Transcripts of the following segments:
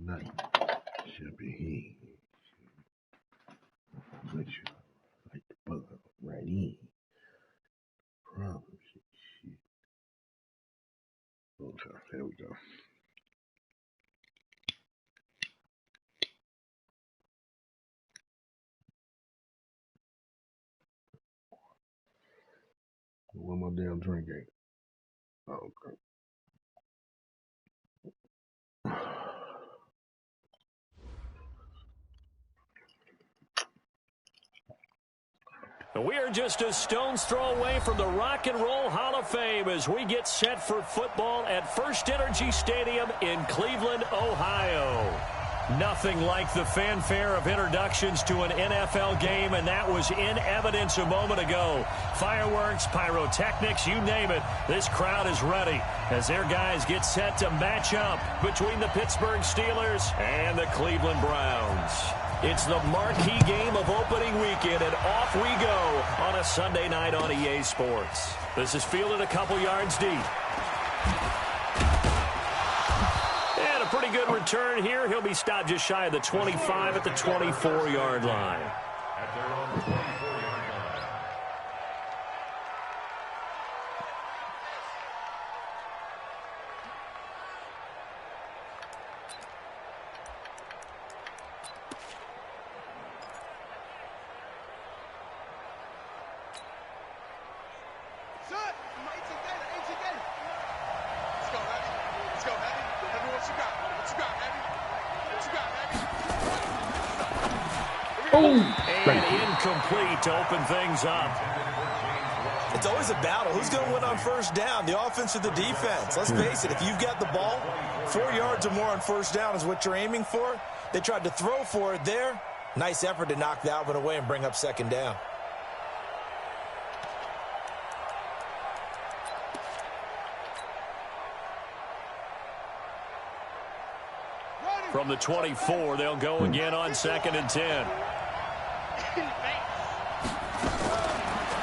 night should be here. Make sure I like the bug right in. Promise you shit. Okay, here we go. Where my damn drink at? Oh, okay. We are just a stone's throw away from the Rock and Roll Hall of Fame as we get set for football at First Energy Stadium in Cleveland, Ohio. Nothing like the fanfare of introductions to an NFL game, and that was in evidence a moment ago. Fireworks, pyrotechnics, you name it. This crowd is ready as their guys get set to match up between the Pittsburgh Steelers and the Cleveland Browns. It's the marquee game of opening weekend, and off we go on a Sunday night on EA Sports. This is fielded a couple yards deep. And a pretty good return here. He'll be stopped just shy of the 25 at the 24-yard line. At their own 24-yard line. And incomplete to open things up. It's always a battle. Who's going to win on first down, the offense or the defense? Let's face it, if you've got the ball, 4 yards or more on first down is what you're aiming for. They tried to throw for it there. Nice effort to knock that one away and bring up second down. From the 24, they'll go again on 2nd and 10.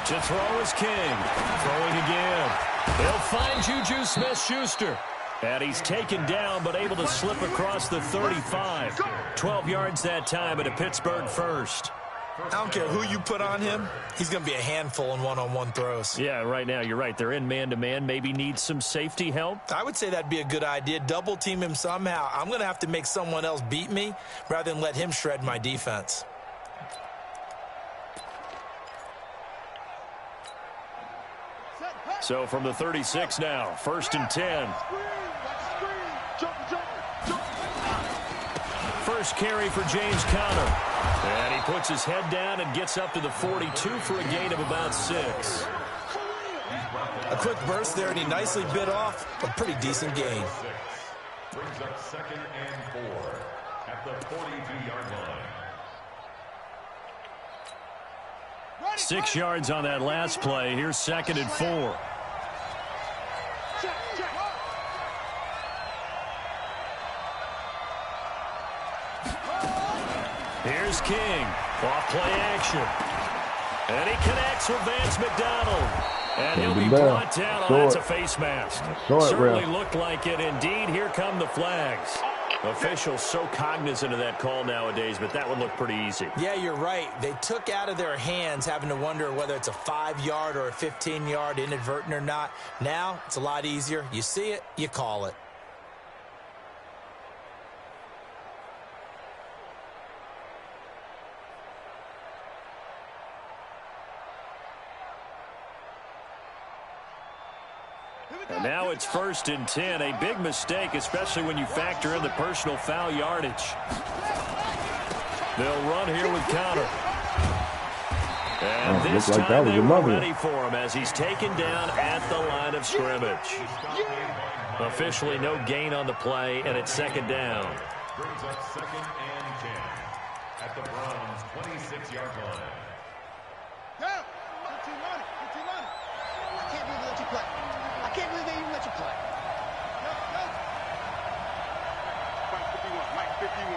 To throw is King. Throwing again. They'll find Juju Smith-Schuster. And he's taken down but able to slip across the 35. 12 yards that time at a Pittsburgh first. I don't care who you put on him. He's going to be a handful in one-on-one throws. Yeah, right now you're right. They're in man-to-man. Maybe need some safety help. I would say that'd be a good idea. Double team him somehow. I'm going to have to make someone else beat me rather than let him shred my defense. So from the 36 now, 1st and 10. First carry for James Conner. And he puts his head down and gets up to the 42 for a gain of about 6. A quick burst there, and he nicely bit off a pretty decent gain. Brings up 2nd and 4 at the 42-yard line. 6 yards on that last play. Here's 2nd and 4. Here's King. Off play action. And he connects with Vance McDonald. And he'll be brought down. Oh, that's a face mask. Certainly looked like it. Indeed, here come the flags. Officials so cognizant of that call nowadays, but that would look pretty easy. Yeah, you're right. They took out of their hands having to wonder whether it's a 5-yard or a 15-yard inadvertent or not. Now, it's a lot easier. You see it, you call it. And now it's 1st and 10. A big mistake, especially when you factor in the personal foul yardage. They'll run here with Conner. And this time they were ready for him as he's taken down at the line of scrimmage. Officially no gain on the play, and it's 2nd down. Brings up 2nd and 10 at the Browns' 26-yard line. I can't believe they let you play. I can't believe they even let you play. Mike 51, Mike 51.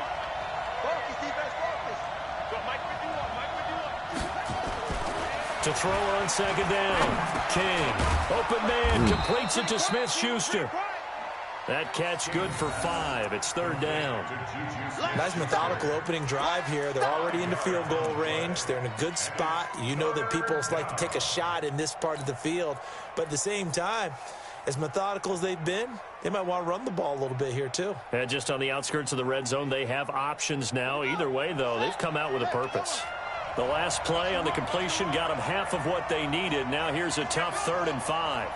Focus, defense, focus. Go, Mike 51, Mike 51. To throw on 2nd down. King, open man, completes it to Smith-Schuster. That catch good for 5. It's third down. Nice methodical opening drive here. They're already in the field goal range. They're in a good spot. You know that people like to take a shot in this part of the field. But at the same time, as methodical as they've been, they might want to run the ball a little bit here too. And just on the outskirts of the red zone, they have options now. Either way, though, they've come out with a purpose. The last play on the completion got them half of what they needed. Now here's a tough 3rd and 5.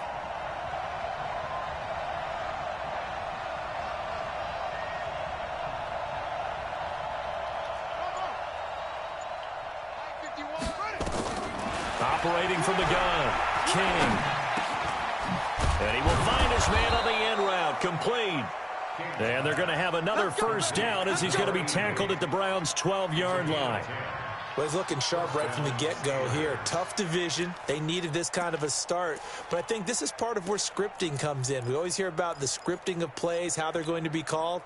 Operating from the gun, King. And he will find his man on the end route, complete. And they're going to have another first down as he's going to be tackled at the Browns' 12-yard line. Well, he's looking sharp right from the get-go here. Tough division. They needed this kind of a start. But I think this is part of where scripting comes in. We always hear about the scripting of plays, how they're going to be called.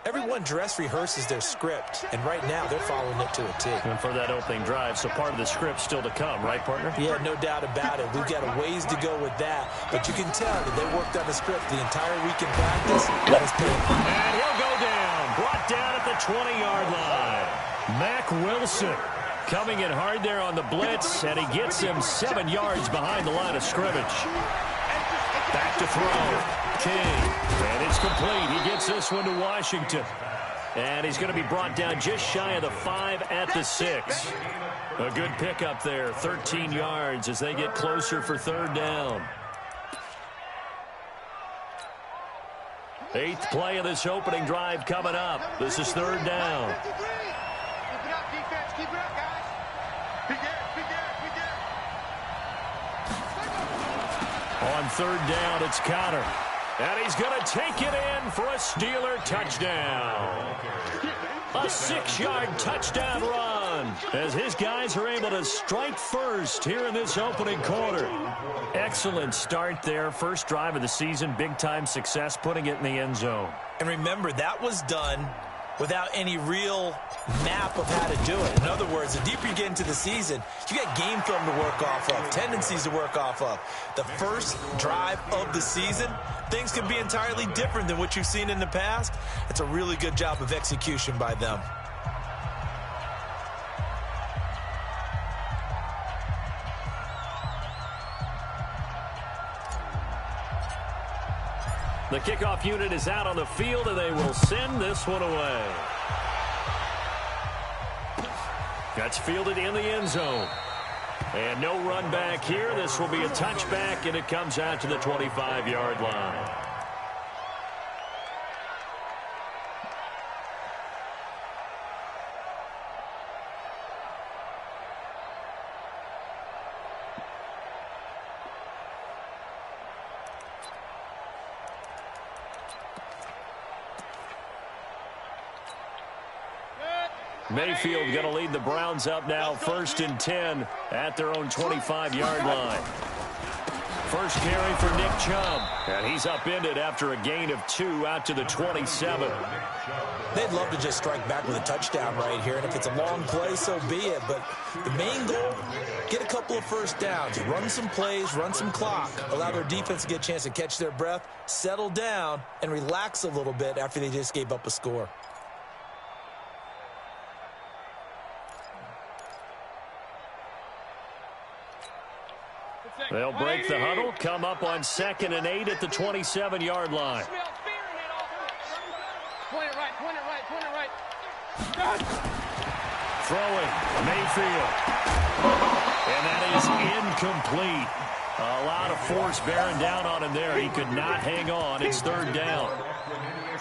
Everyone dress rehearses their script, and right now they're following it to a T. And for that opening drive, so part of the script still to come, right, partner? Yeah, no doubt about it. We've got a ways to go with that, but you can tell that they worked on the script the entire week in practice. That is paid. And he'll go down, brought down at the 20-yard line. Mack Wilson coming in hard there on the blitz, and he gets him 7 yards behind the line of scrimmage. Back to throw. King, and it's complete. He gets this one to Washington. And he's going to be brought down just shy of the 5 at the 6. A good pickup there, 13 yards as they get closer for 3rd down. 8th play of this opening drive coming up. This is 3rd down. Keep it up, defense. Keep it up, guys. Big On 3rd down, it's Connor. And he's going to take it in for a Steeler touchdown. A 6-yard touchdown run as his guys are able to strike first here in this opening quarter. Excellent start there. First drive of the season, big-time success, putting it in the end zone. And remember, that was done without any real map of how to do it. In other words, the deeper you get into the season, you got game film to work off of, tendencies to work off of. The first drive of the season, things can be entirely different than what you've seen in the past. It's a really good job of execution by them. The kickoff unit is out on the field, and they will send this one away. That's fielded in the end zone. And no run back here. This will be a touchback, and it comes out to the 25-yard line. Mayfield going to lead the Browns up now, 1st and 10 at their own 25-yard line. First carry for Nick Chubb, and he's upended after a gain of 2 out to the 27. They'd love to just strike back with a touchdown right here, and if it's a long play, so be it. But the main goal, get a couple of first downs, run some plays, run some clock, allow their defense to get a chance to catch their breath, settle down, and relax a little bit after they just gave up a score. They'll break the huddle, come up on 2nd and 8 at the 27-yard line. Point it right. Throwing, Mayfield. And that is incomplete. A lot of force bearing down on him there. He could not hang on. It's 3rd down.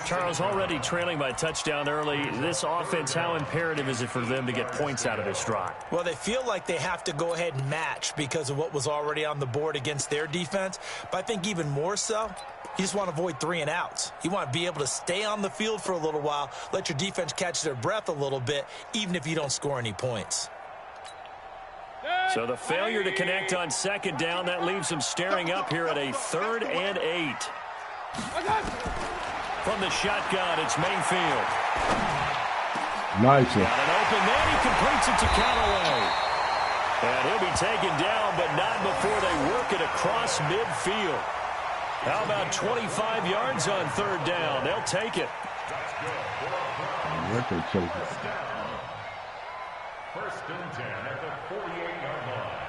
Charles, already trailing by touchdown early. This offense, how imperative is it for them to get points out of this drive? Well, they feel like they have to go ahead and match because of what was already on the board against their defense. But I think even more so, you just want to avoid 3 and outs. You want to be able to stay on the field for a little while, let your defense catch their breath a little bit, even if you don't score any points. So the failure to connect on 2nd down, that leaves them staring up here at a 3rd and 8. From the shotgun, it's Mayfield. Nice. Got an open man. He completes it to Callaway. And he'll be taken down, but not before they work it across midfield. How about 25 yards on third down? They'll take it. What they take it? First and 10 at the 48-yard line.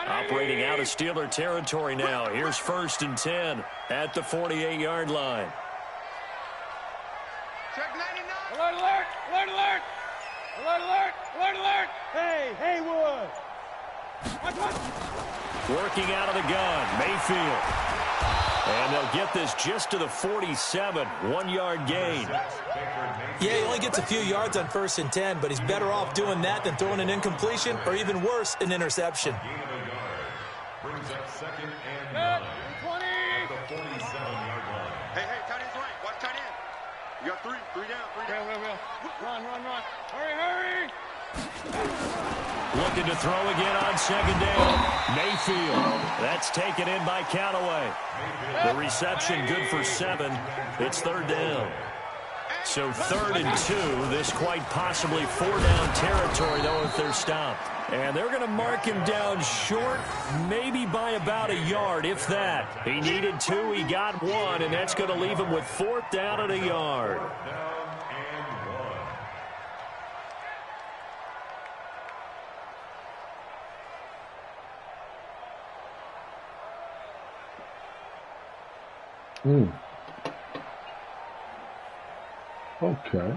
Operating out of Steeler territory now. Here's first and 10 at the 48-yard line. Check 99. Alert, alert, alert, alert. Alert, alert, alert, alert. Hey, Haywood. Working out of the gun, Mayfield. And they'll get this just to the 47, 1-yard gain. Yeah, he only gets a few yards on first and 10, but he's better off doing that than throwing an incompletion or even worse, an interception. Brings up second and 9 at the 47-yard line. Hey, tight end's right. Watch tight end. You got three down. Run. Hurry. Looking to throw again on second down. Mayfield. That's taken in by Callaway. The reception good for 7. It's third down. So 3rd and 2. This quite possibly 4-down territory, though, if they're stopped. And they're going to mark him down short, maybe by about a yard, if that. He needed 2, he got 1, and that's going to leave him with 4th down and a yard. Okay.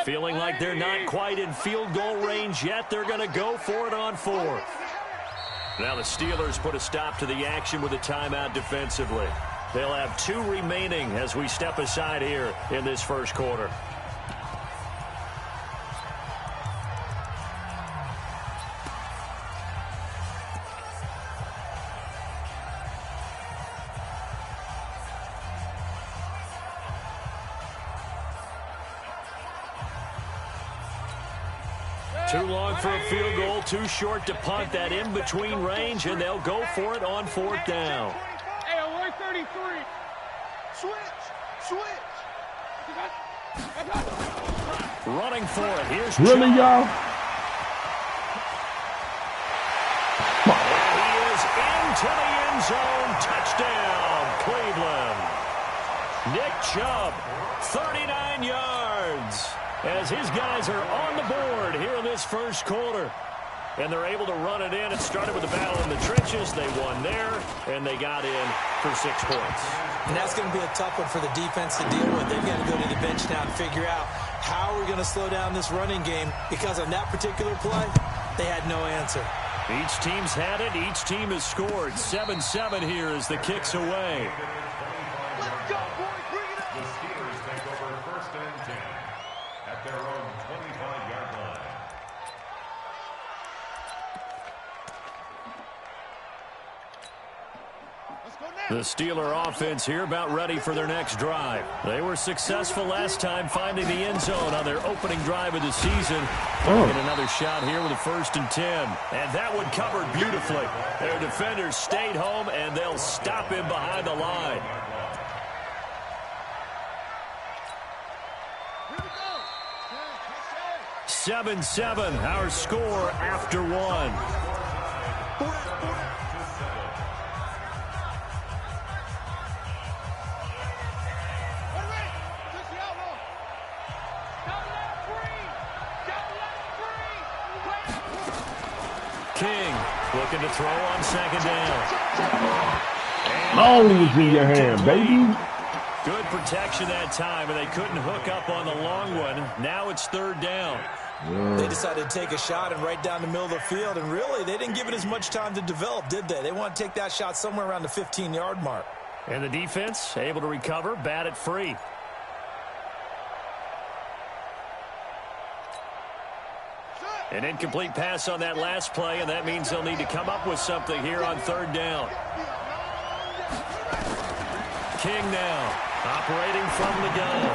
Feeling like they're not quite in field goal range yet. They're going to go for it on 4th. Now the Steelers put a stop to the action with a timeout defensively. They'll have 2 remaining as we step aside here in this first quarter. Too long for a field goal, too short to punt. That in-between range, and they'll go for it on 4th down. Hey, alert 33. Switch. Running for it. Here's Really, Chubb. y'all? And he is into the end zone. Touchdown, Cleveland. Nick Chubb, 39 yards. As his guys are on the board here in this first quarter. And they're able to run it in. It started with a battle in the trenches. They won there, and they got in for 6 points. And that's going to be a tough one for the defense to deal with. They've got to go to the bench now and figure out how we're going to slow down this running game, because on that particular play, they had no answer. Each team's had it. Each team has scored. 7-7 here as the kick's away. Let's go, boys. Bring it up. The Steelers take over first and 10 at their own 25-yard line. The Steeler offense here about ready for their next drive. They were successful last time finding the end zone on their opening drive of the season. Get another shot here with a 1st and 10. And that one covered beautifully. Their defenders stayed home, and they'll stop him behind the line. Here we go. 7-7, our score after 1. King looking to throw on second down. Ball was in your hand, baby. Good protection that time, and they couldn't hook up on the long one. Now it's 3rd down. They decided to take a shot and right down the middle of the field, and really, they didn't give it as much time to develop, did they? They want to take that shot somewhere around the 15-yard mark. And the defense able to recover, bat it free. An incomplete pass on that last play, and that means they'll need to come up with something here on 3rd down. King now, operating from the gun.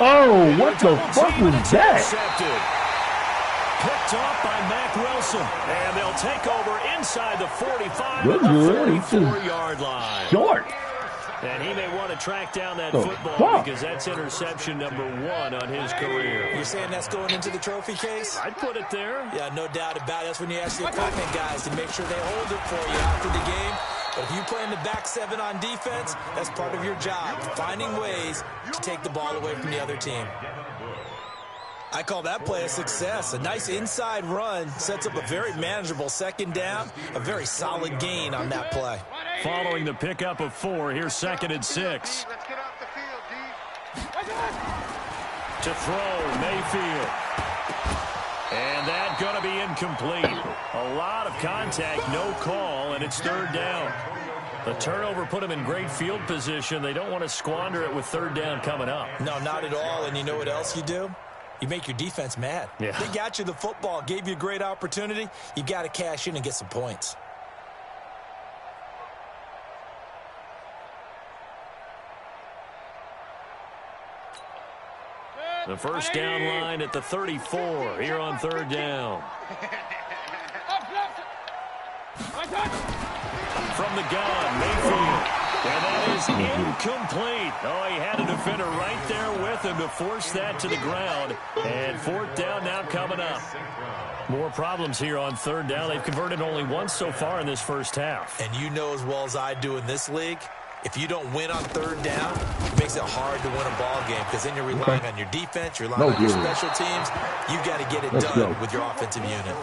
Oh, what the fuck was that? Intercepted. picked off by Mack Wilson. And they'll take over inside the 45 Good, at the good. 44-yard line. Short. And he may want to track down that football because that's interception number 1 on his career. You're saying that's going into the trophy case? I'd put it there. Yeah, no doubt about it. That's when you ask the equipment guys to make sure they hold it for you after the game. But if you play in the back 7 on defense, that's part of your job, finding ways to take the ball away from the other team. I call that play a success. A nice inside run sets up a very manageable second down, a very solid gain on that play. Following the pickup of 4, here's 2nd and 6. Let's get off the field, D. To throw, Mayfield. And that's going to be incomplete. A lot of contact, no call, and it's 3rd down. The turnover put them in great field position. They don't want to squander it with 3rd down coming up. No, not at all. And you know what else you do? You make your defense mad. Yeah. They got you the football, gave you a great opportunity. You got to cash in and get some points. The first down line at the 34 here on 3rd down. From the gun, Mayfield. And that is incomplete. Oh, he had a defender right there with him to force that to the ground. And 4th down now coming up. More problems here on 3rd down. They've converted only once so far in this first half. And you know as well as I do in this league, if you don't win on 3rd down, it makes it hard to win a ball game because then you're relying on your defense, you're relying on your special teams. You've got to get it done with your offensive unit.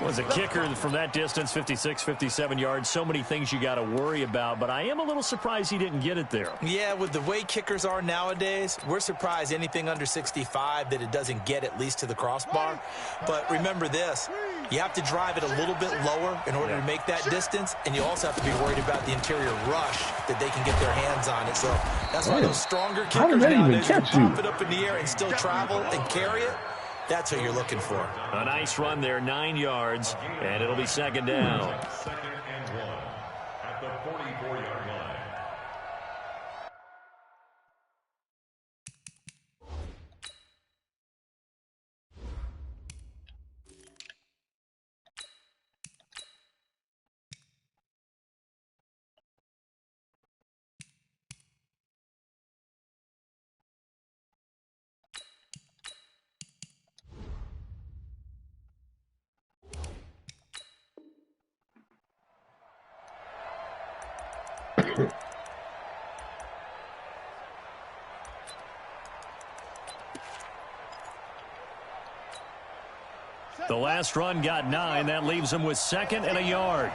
Was a kicker from that distance, 56, 57 yards. So many things you got to worry about, but I am a little surprised he didn't get it there. Yeah, with the way kickers are nowadays, we're surprised anything under 65 that it doesn't get at least to the crossbar. But remember this, you have to drive it a little bit lower in order to make that distance, and you also have to be worried about the interior rush that they can get their hands on it. So that's why those stronger kickers nowadays can pop it up in the air and still travel and carry it. That's what you're looking for. A nice run there, 9 yards, and it'll be 2nd down. 2nd and 1 at the 44-yard line. The last run got 9. That leaves him with 2nd and a yard.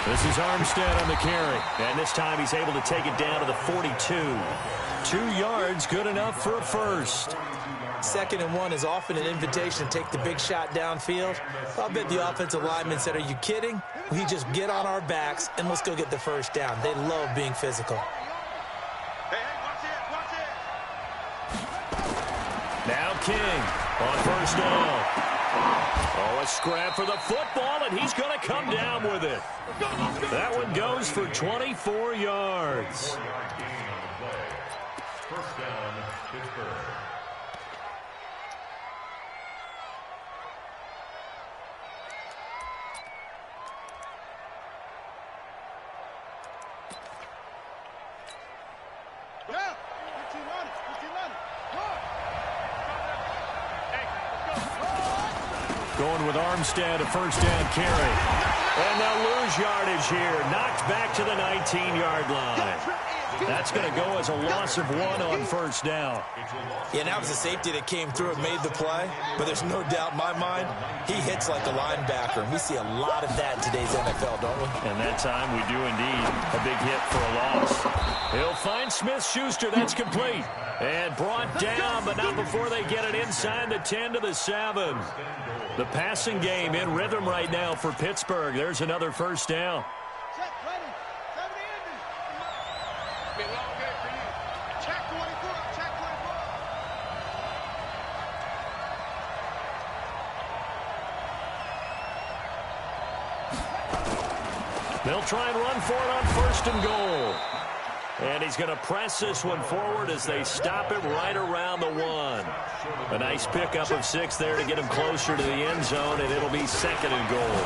This is Armstead on the carry. And this time he's able to take it down to the 42. 2 yards, good enough for a first. 2nd and 1 is often an invitation to take the big shot downfield. I'll bet the offensive lineman said, are you kidding? We just get on our backs and let's go get the first down. They love being physical. Now King on first down. Oh, a scrap for the football, and he's going to come down with it. That one goes for 24 yards. First down, Pittsburgh. Going with Armstead, a first down carry. And they'll lose yardage here. Knocked back to the 19-yard line. That's going to go as a loss of 1 on first down. Yeah, that was a safety that came through and made the play. But there's no doubt in my mind, he hits like a linebacker. And we see a lot of that in today's NFL, don't we? And that time we do indeed. A big hit for a loss. He'll find Smith-Schuster. That's complete. And brought down, but not before they get it inside the 10 to the 7. The passing game in rhythm right now for Pittsburgh. There's another first down. They'll try and run for it on first and goal. And he's going to press this one forward as they stop it right around the A nice pickup of 6 there to get him closer to the end zone, and it'll be 2nd and goal.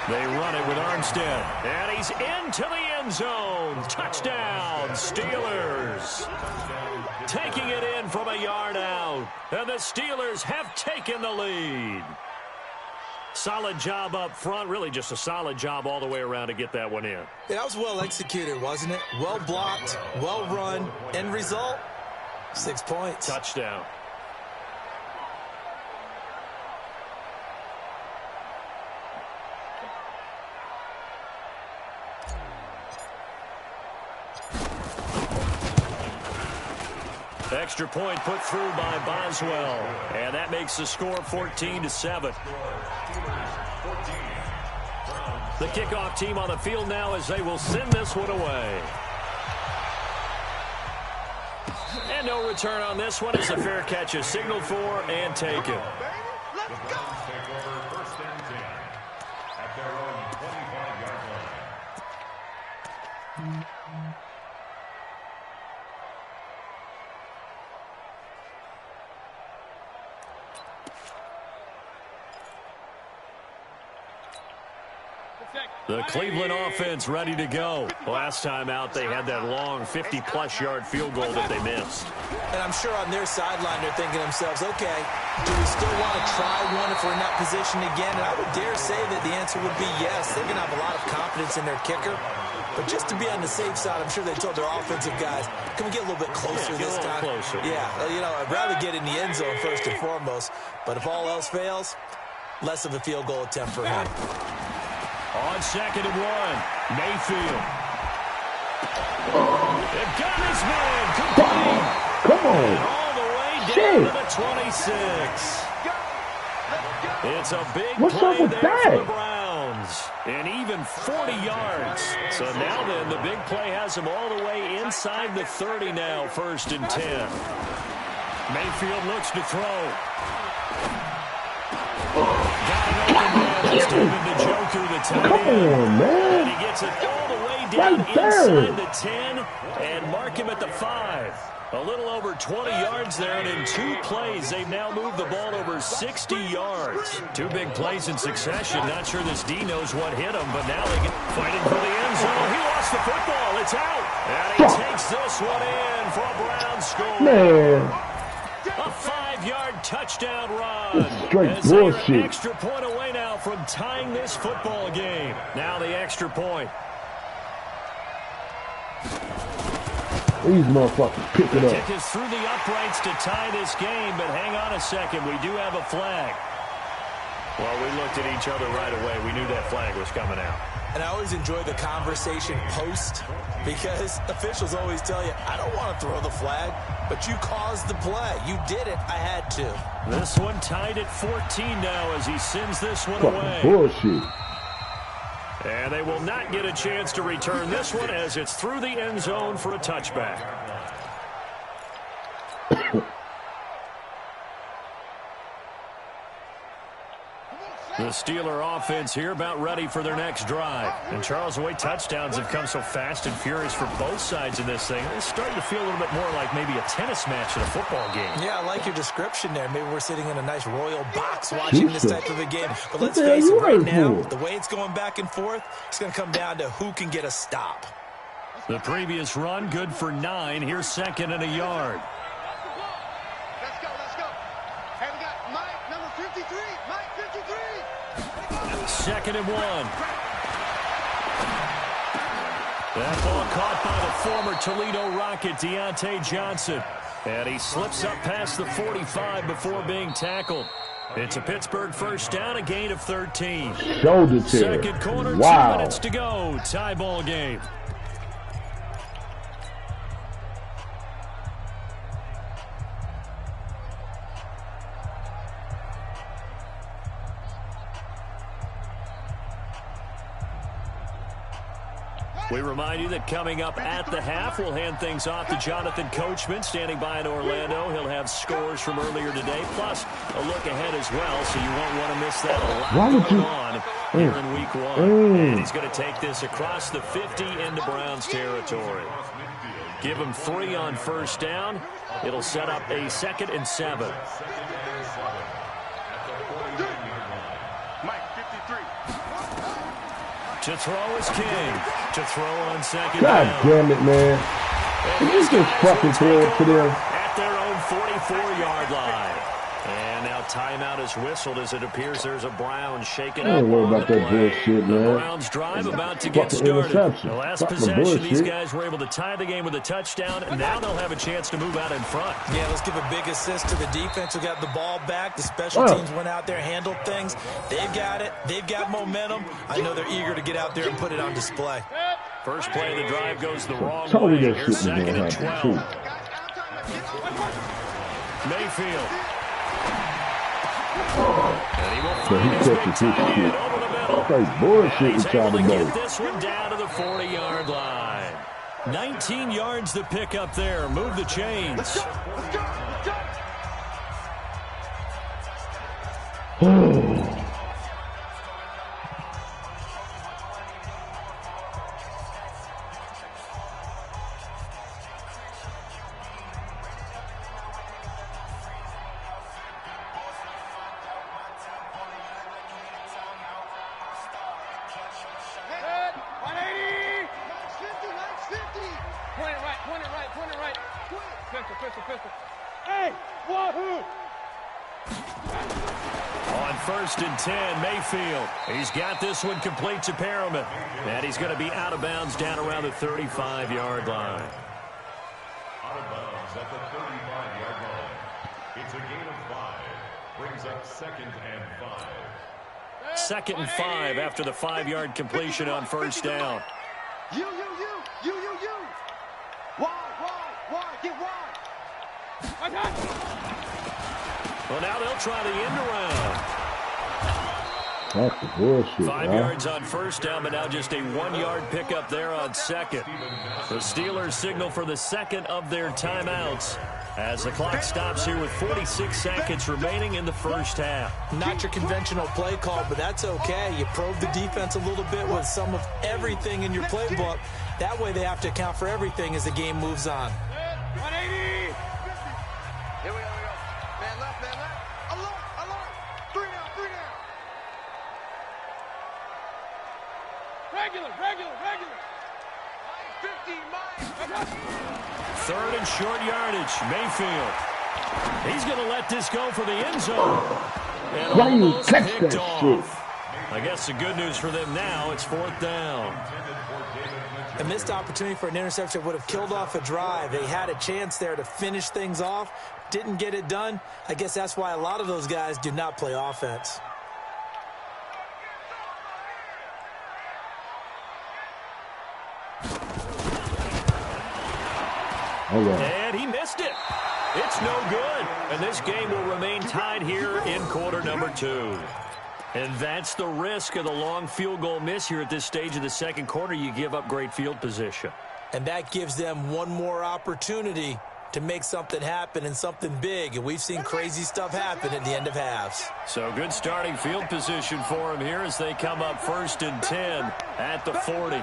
They run it with Armstead, and he's into the end zone. Touchdown, Steelers. Taking it in from a yard out, and the Steelers have taken the lead. Solid job up front, really just a solid job all the way around to get that one in. Yeah, that was well executed, wasn't it? Well blocked, well run. End result, 6 points. Touchdown. Extra point put through by Boswell, and that makes the score 14-7. The kickoff team on the field now as they will send this one away. And no return on this one. It's a fair catch, a signal for, and taken. Let's go. Take over 1st and 10 at their own 25-yard line. The Cleveland offense ready to go. Last time out, they had that long 50-plus yard field goal that they missed. And I'm sure on their sideline, they're thinking to themselves, okay, do we still want to try one if we're in that position again? And I would dare say that the answer would be yes. They're going to have a lot of confidence in their kicker. But just to be on the safe side, I'm sure they told their offensive guys, can we get a little bit closer this time? Closer. Yeah, you know, I'd rather get in the end zone first and foremost. But if all else fails, less of a field goal attempt for him. On 2nd and 1, Mayfield. They've got his man complete. Come on. And all the way down to the 26. It's a big play there for the Browns. And even 40 yards. So now then, the big play has him all the way inside the 30 now, 1st and 10. Mayfield looks to throw. Got an open man. It's David the Joker, the tight end. Come on, man. And he gets it all the way down inside the 10 and mark him at the 5. A little over 20 yards there, and in 2 plays, they've now moved the ball over 60 yards. 2 big plays in succession. Not sure this D knows what hit him, but now they get fighting for the end zone. He lost the football. It's out. And he takes this one in for a Browns score. Man. A 5-yard touchdown run. Straight as they are bullshit. an extra point away now from tying this football game. Now the extra point. These motherfuckers pick it The up. kick is through the uprights to tie this game, but hang on a second. We do have a flag. Well, we looked at each other right away. We knew that flag was coming out. And I always enjoy the conversation post because officials always tell you, I don't want to throw the flag, but you caused the play. You did it. I had to. This one tied at 14 now as he sends this one away. Bullshit. And they will not get a chance to return this one as it's through the end zone for a touchback. The Steeler offense here about ready for their next drive. And Charles, the way touchdowns have come so fast and furious for both sides in this thing, it's starting to feel a little bit more like maybe a tennis match in a football game. Yeah, I like your description there. Maybe we're sitting in a nice royal box watching this type of a game. But let's face it, right now, the way it's going back and forth, it's going to come down to who can get a stop. The previous run, good for 9. Here's 2nd and a yard. Let's go, let's go. Hey, we got Mike, number 53. Mike, 53. 2nd and 1. That ball caught by the former Toledo Rocket, Deontay Johnson. And he slips up past the 45 before being tackled. It's a Pittsburgh first down, a gain of 13. Shoulder tear. Second quarter, Wow. 2 minutes to go. Tie ball game. We remind you that coming up at the half, we'll hand things off to Jonathan Coachman, standing by in Orlando. He'll have scores from earlier today, plus a look ahead as well, so you won't want to miss that. A lot going on here in Week 1. And he's going to take this across the 50 into Browns territory. Give him 3 on first down, It'll set up a 2nd and 7. Mike, 53. To throw is King. To throw on 2nd God down. damn it, man. Can you just fucking throw it to them? At their own 44-yard line. And now timeout is whistled as it appears there's a Browns shaking up. Don't worry on about the that play. bullshit, The man. Browns drive about to get Fucking started. interception. The last Fuck the possession, these bullshit. guys were able to tie the game with a touchdown, and now they'll have a chance to move out in front. Yeah, let's give a big assist to the defense who got the ball back. The special teams went out there, handled things. They've got it. They've got momentum. I know they're eager to get out there and put it on display. First play of the drive goes the wrong Told way. you that Here's shit was 2nd gonna and happen, 12. Mayfield. And he will So find he his big catches his tight shit. end over the middle. That's like bullshit And he's with y'all able to today. get this one down to the 40-yard line. 19 yards to pick up there. Move the chains. Hey, wahoo! On 1st and 10, Mayfield. He's got this one complete to Perriman. And he's going to be out of bounds down around the 35-yard line. Out of bounds at the 35-yard line. It's a gain of 5. Brings up 2nd and 5. 2nd and 5 after the 5-yard completion on 1st down. You. Why? Get wide. Well, now they'll try the end around. That's the bullshit, 5 man. yards on 1st down, but now just a 1-yard pickup there on 2nd. The Steelers signal for the 2nd of their timeouts as the clock stops here with 46 seconds remaining in the 1st half. Not your conventional play call, but that's okay. You probe the defense a little bit with some of everything in your playbook. That way they have to account for everything as the game moves on. 180! Here we go. Man left. Alert. 3 down. Regular! 50, 3rd and short yardage. Mayfield. He's going to let this go for the end zone. And Why you almost catch picked that off. shit? I guess the good news for them now, it's 4th down. A missed opportunity for an interception would have killed off a drive. They had a chance there to finish things off. Didn't get it done. I guess that's why a lot of those guys do not play offense. And he missed it. It's no good. And this game will remain tied here in quarter number 2. And that's the risk of the long field goal miss here at this stage of the 2nd quarter. You give up great field position. And that gives them one more opportunity to make something happen and something big. And we've seen crazy stuff happen at the end of halves. So good starting field position for him here as they come up 1st and 10 at the 40.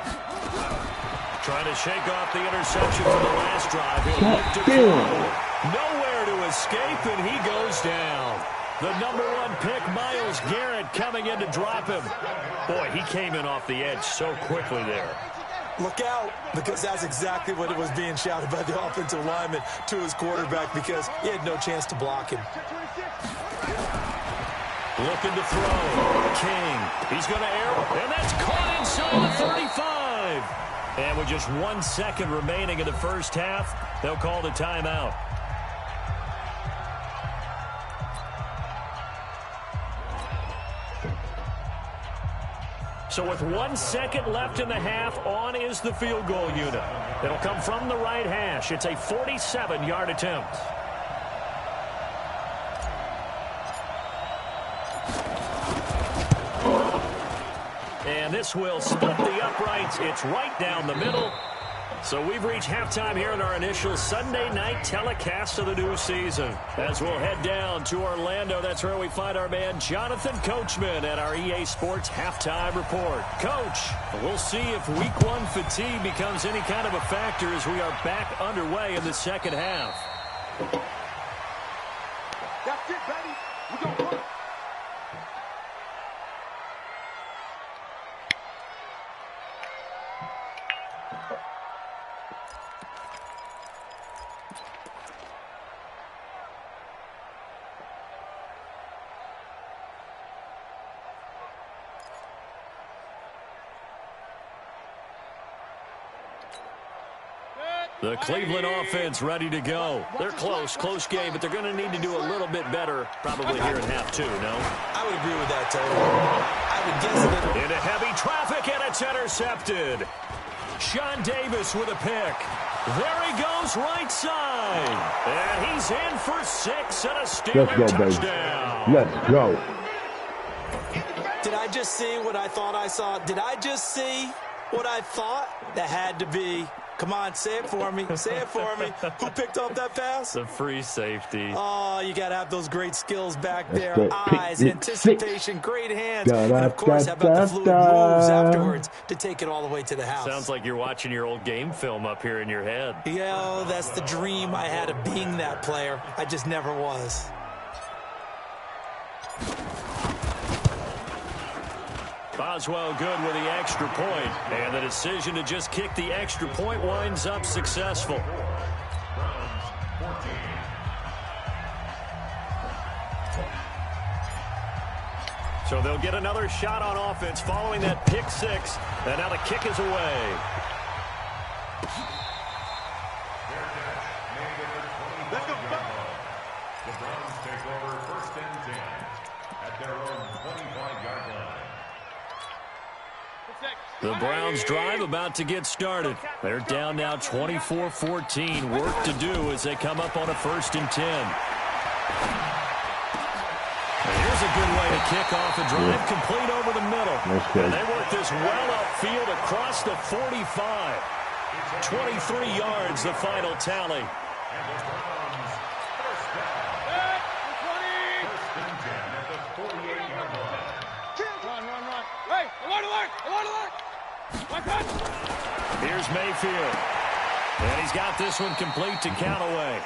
Trying to shake off the interception from the last drive. He'll look to throw. Nowhere to escape, and he goes down. The number 1 pick, Myles Garrett, coming in to drop him. Boy, he came in off the edge so quickly there. Look out, because that's exactly what it was being shouted by the offensive lineman to his quarterback, because he had no chance to block him. Looking to throw. King. He's going to air, and that's caught inside the 35. And with just 1 second remaining in the 1st half, they'll call the timeout. So with 1 second left in the half, on is the field goal unit. It'll come from the right hash. It's a 47-yard attempt. And this will split the uprights. It's right down the middle. So we've reached halftime here in our initial Sunday night telecast of the new season. As we'll head down to Orlando, that's where we find our man Jonathan Coachman at our EA Sports Halftime Report. Coach, we'll see if Week 1 fatigue becomes any kind of a factor as we are back underway in the 2nd half. That's it, baby. We're going to work. The Cleveland offense ready to go. They're close game, but they're going to need to do a little bit better probably here in half two, no? I would agree with that, totally. I would guess that. Into heavy traffic, and it's intercepted. Sean Davis with a pick. There he goes right side. And he's in for 6 and a Steeler touchdown. Let's go. Did I just see what I thought I saw? Did I just see what I thought? That had to be. Come on, say it for me. Say it for me. Who picked up that pass? The free safety. Oh, you got to have those great skills back there. That's Eyes, anticipation, great hands. And, of course, how about the fluid Da-da-da-da. moves afterwards to take it all the way to the house? Sounds like you're watching your old game film up here in your head. Yeah, oh, that's the dream I had of being that player. I just never was. Boswell good with the extra point, and the decision to just kick the extra point winds up successful. So they'll get another shot on offense following that pick 6, and now the kick is away. Let's go. The Browns take over 1st and 10 at their own 25-yard line. The Browns drive about to get started. They're down now 24-14. Work to do as they come up on a 1st and 10. Here's a good way to kick off a drive, complete over the middle. And they work this well upfield across the 45. 23 yards, the final tally. Here's Mayfield. And he's got this one complete to Callaway.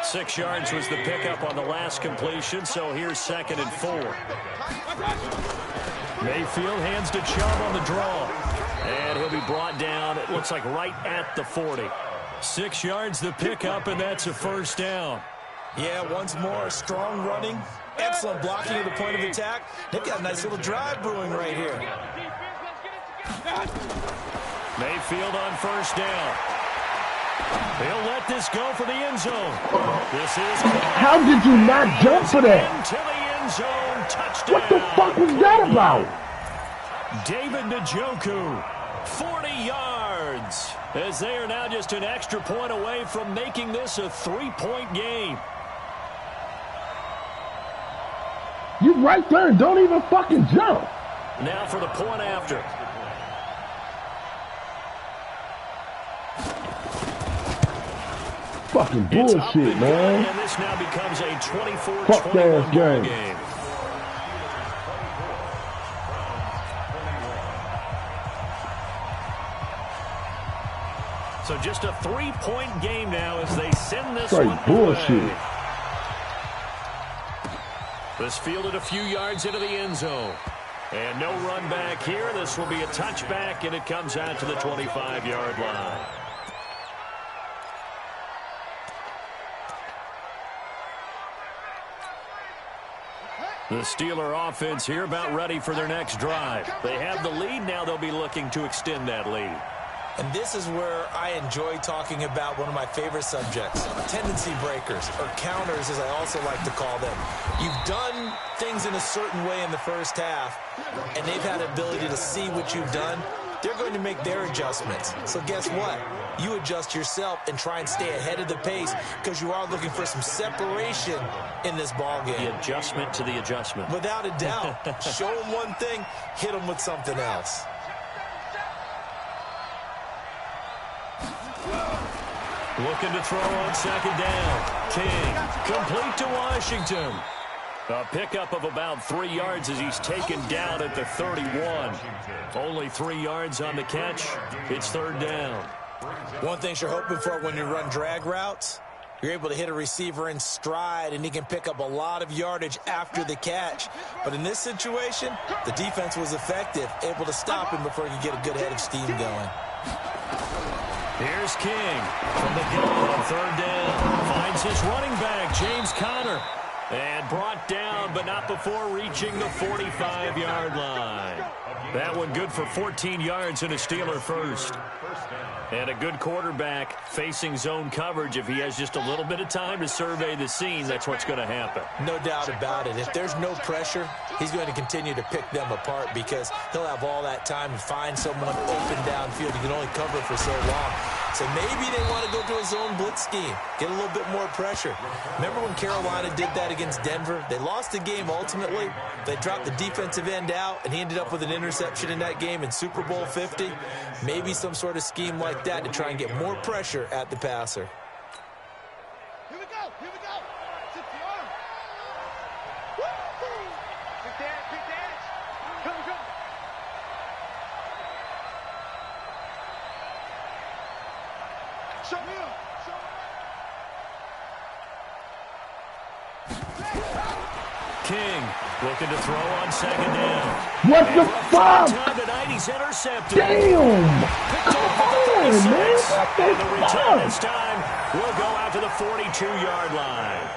6 yards was the pickup on the last completion, so here's 2nd and 4. Mayfield hands to Chubb on the draw. And he'll be brought down, it looks like right at the 40. 6 yards the pickup, and that's a 1st down. Yeah, once more, strong running, excellent blocking at the point of attack. They've got a nice little drive brewing right here. Mayfield on 1st down. He'll let this go for the end zone. This is... How did you not jump for that? Into the end zone. Touchdown. What the fuck was that about? David Njoku, 40 yards. As they are now just an extra point away from making this a 3-point game. You right there and don't even fucking jump. Now for the point after. Fucking bullshit, man. And this now becomes a 24-21 game. So just a 3-point game now as they send this one bullshit. away. This fielded a few yards into the end zone. And no run back here. This will be a touchback, and it comes out to the 25-yard line. The Steeler offense here about ready for their next drive. They have the lead. Now they'll be looking to extend that lead. And this is where I enjoy talking about one of my favorite subjects, tendency breakers, or counters as I also like to call them. You've done things in a certain way in the first half, and they've had the ability to see what you've done. They're going to make their adjustments. So guess what? You adjust yourself and try and stay ahead of the pace because you are looking for some separation in this ball game. The adjustment to the adjustment. Without a doubt. Show them one thing, hit them with something else. Looking to throw on 2nd down. King, complete to Washington. A pickup of about 3 yards as he's taken down at the 31. Only 3 yards on the catch. It's 3rd down. One thing you're hoping for when you run drag routes, you're able to hit a receiver in stride, and he can pick up a lot of yardage after the catch. But in this situation, the defense was effective, able to stop him before he could get a good head of steam going. Here's King from the gun on third down. Finds his running back, James Conner. And brought down, but not before reaching the 45-yard line. That one good for 14 yards and a Steeler first. And a good quarterback facing zone coverage. If he has just a little bit of time to survey the scene, that's what's going to happen. No doubt about it. If there's no pressure, he's going to continue to pick them apart because he'll have all that time to find someone open downfield. He can only cover for so long. So maybe they want to go to a zone blitz scheme, get a little bit more pressure. Remember when Carolina did that against Denver? They lost the game ultimately. They dropped the defensive end out, and he ended up with an interception in that game in Super Bowl 50. Maybe some sort of scheme like that to try and get more pressure at the passer. Here we go. Here we go. Sit the arm. Woo! Big dance. Come. Show me up. King looking to throw on second down. What the fuck? Time tonight, he's intercepted. Damn! Picked off at the 36. And the return this time will go out to the 42-yard line.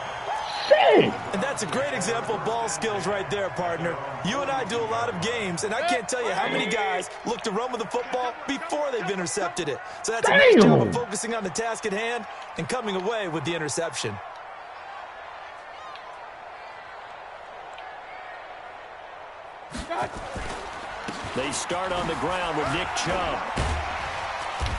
Shit! And that's a great example of ball skills right there, partner. You and I do a lot of games, and I can't tell you how many guys look to run with the football before they've intercepted it. So that's a nice job of focusing on the task at hand and coming away with the interception. They start on the ground with Nick Chubb.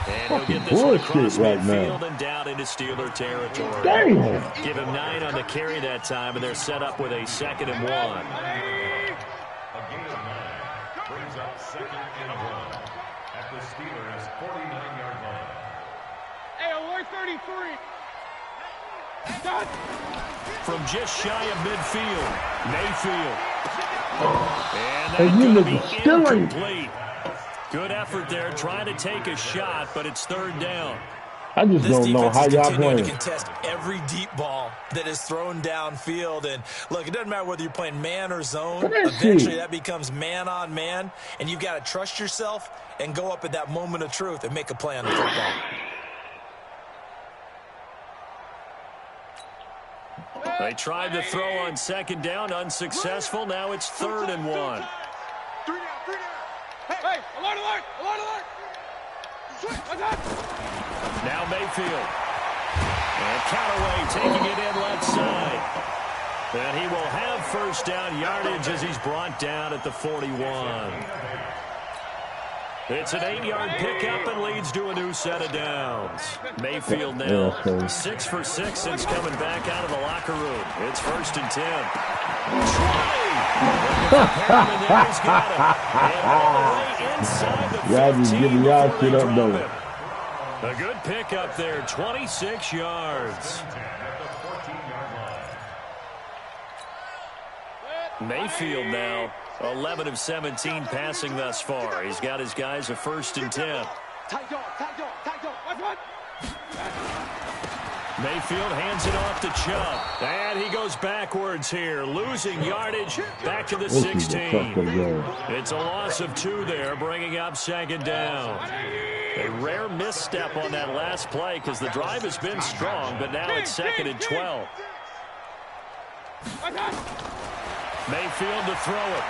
And he'll Fucking get this one across bullshit right midfield now. and down into Steeler territory. Damn! Give him 9 on the carry that time, and they're set up with a 2nd and 1. A gain of 9 brings up 2nd and 1 at the Steelers' 49-yard line. Hey, alert 33. Done. From just shy of midfield, Mayfield. And Hey, that's you going to niggas be still ain't- incomplete. Good effort there, trying to take a shot, but it's 3rd down. I just This don't know defense how is y'all continuing to playing. contest every deep ball that is thrown downfield. And look, it doesn't matter whether you're playing man or zone. Look at that Eventually, shit. that becomes man on man, and you've got to trust yourself and go up at that moment of truth and make a play on the football. They tried to throw on 2nd down, unsuccessful. Now it's 3rd and 1. 3 down. Hey, alert. What's up? Now Mayfield. And Callaway taking it in left side. And he will have 1st down yardage as he's brought down at the 41. It's an 8-yard pickup and leads to a new set of downs. Mayfield now 6 for 6 since coming back out of the locker room. It's 1st and 10. 20. And there he's got him. And all the way inside the 15 Y'all just giving y'all before shit they up, drop though. him. A good pickup there, 26 yards. Mayfield now 11 of 17 passing thus far. He's got his guys a 1st and 10. Tight dog. What? Mayfield hands it off to Chubb. And he goes backwards here, losing yardage back to the This is a 16. fucking game. It's a loss of 2 there, bringing up 2nd down. A rare misstep on that last play because the drive has been strong, but now it's 2nd and 12. Mayfield to throw it.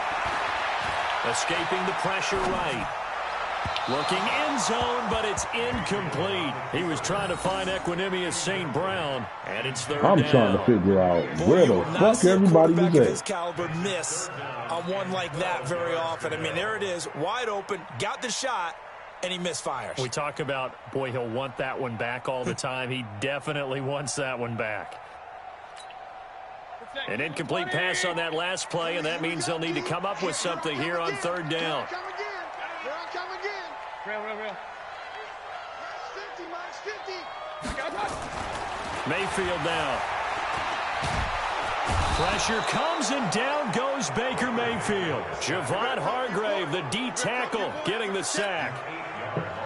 Escaping the pressure right. Looking end zone, but it's incomplete. He was trying to find Equanimous St. Brown, and it's 3rd I'm down. trying to figure out Boy, where you the will not fuck see a everybody quarterback was of his at. caliber miss on one like that very often. I mean, there it is, wide open, got the shot, and he misfires. We talk about, boy, he'll want that one back all the time. He definitely wants that one back. An incomplete pass on that last play, and that means they'll need to come up with something here on 3rd down. Here I come again. Real. 50. Mayfield now. Pressure comes, and down goes Baker Mayfield. Javon Hargrave, the D tackle, getting the sack.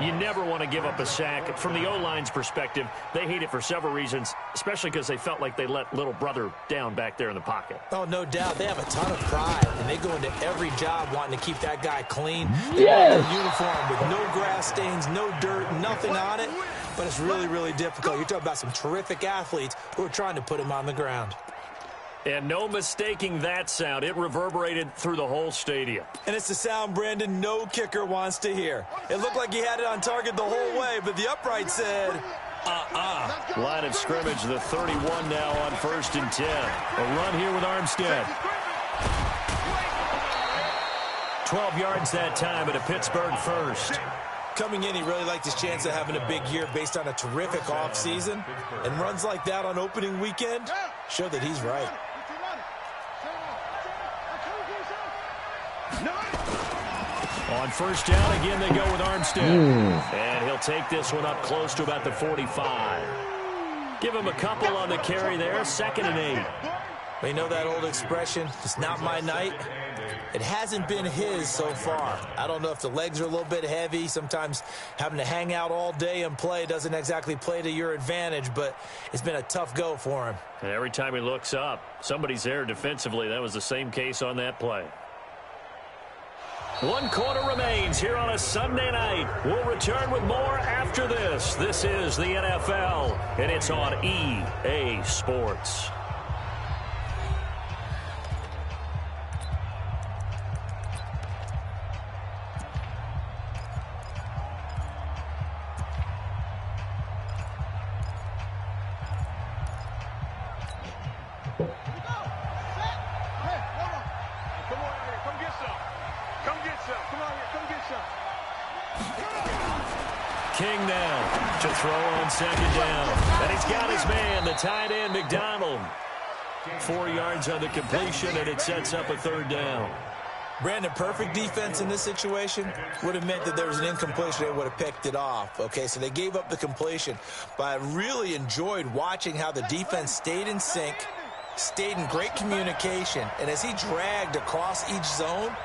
You never want to give up a sack. From the O-line's perspective, they hate it for several reasons, especially because they felt like they let little brother down back there in the pocket. Oh, no doubt. They have a ton of pride, and they go into every job wanting to keep that guy clean. Yes. Their uniform with no grass stains, no dirt, nothing on it. But it's really, really difficult. You're talking about some terrific athletes who are trying to put him on the ground. And no mistaking that sound. It reverberated through the whole stadium. And it's the sound, Brandon, no kicker wants to hear. It looked like he had it on target the whole way, but the upright said, Line of scrimmage, the 31 now on 1st and 10. A run here with Armstead. 12 yards that time at a Pittsburgh first. Coming in, he really liked his chance of having a big year based on a terrific offseason. And runs like that on opening weekend show that he's right. On 1st down, again, they go with Armstead. And he'll take this one up close to about the 45. Give him a couple on the carry there, 2nd and 8. Well, you know that old expression, it's not my night? It hasn't been his so far. I don't know if the legs are a little bit heavy. Sometimes having to hang out all day and play doesn't exactly play to your advantage, but it's been a tough go for him. And every time he looks up, somebody's there defensively. That was the same case on that play. 1 quarter remains here on a Sunday night. We'll return with more after this. This is the NFL, and it's on EA Sports. King now to throw on 2nd down. And he's got his man, the tight end, McDonald. 4 yards on the completion, and it sets up a 3rd down. Brandon, perfect defense in this situation would have meant that there was an incompletion. They would have picked it off. Okay, so they gave up the completion. But I really enjoyed watching how the defense stayed in sync, stayed in great communication. And as he dragged across each zone,